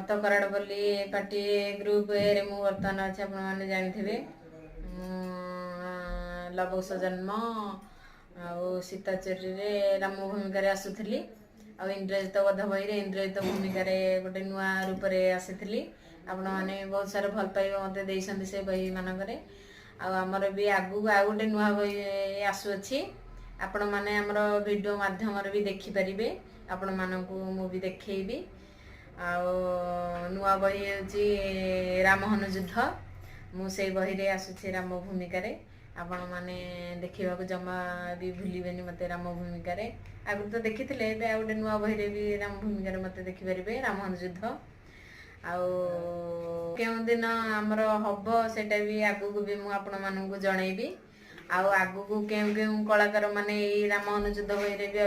ତ କରାଡପଲ୍ଲୀ party group ରେ ମୁଁ ବର୍ତ୍ତମାନ ଅଛି, ଆପଣ ମାନେ ଜାଣିଥିବେ। ଲବକୁଶ ଜନ୍ମ ଆଉ ସୀତାଚୋରୀରେ ରାମ ଭୂମିକାରେ ଆସୁଥିଲି, ଆଉ ଇନ୍ଦ୍ରଜିତ ବଧ ବହିରେ ଇନ୍ଦ୍ରଜିତ ଭୂମିକାରେ ଗୋଟେ ନୂଆ ରୂପରେ ଆସିଥିଲି। ଆପଣମାନେ ବହୁତ ସାରା ଭଲ ପାଇବା ମୋତେ ଦେଇଛନ୍ତି ସେ ବହି ମାନଙ୍କରେ। ଆଉ ଆମର ବି ଆଗକୁ ଆଉ ଗୋଟେ ନୂଆ ବହି ଆସୁଅଛି, ଆପଣମାନେ ଆମର ଭିଡ଼ିଓ ମାଧ୍ୟମରେ ବି ଦେଖିପାରିବେ, ଆପଣମାନଙ୍କୁ ମୁଁ ବି ଦେଖେଇବି। ଆଉ ନୂଆ ବହି ହେଉଛି ରାମହନୁ ଯୁଦ୍ଧ। ମୁଁ ସେଇ ବହିରେ ଆସୁଛି ରାମ ଭୂମିକାରେ, ଆପଣମାନେ ଦେଖିବାକୁ ଜମା ବି ଭୁଲିବେନି ମୋତେ ରାମ ଭୂମିକାରେ। ଆଗରୁ ତ ଦେଖିଥିଲେ, ଏବେ ଆଉ ଗୋଟେ ନୂଆ ବହିରେ ବି ରାମ ଭୂମିକାରେ ମୋତେ ଦେଖିପାରିବେ, ରାମହନୁ ଯୁଦ୍ଧ। ଆଉ କେଉଁଦିନ ଆମର ହବ ସେଇଟା ବି ଆଗକୁ ବି ମୁଁ ଆପଣମାନଙ୍କୁ ଜଣେଇବି। ଆଉ ଆଗକୁ କେଉଁ କେଉଁ କଳାକାର ମାନେ ଏଇ ରାମହନୁ ଯୁଦ୍ଧ ବହିରେ ବି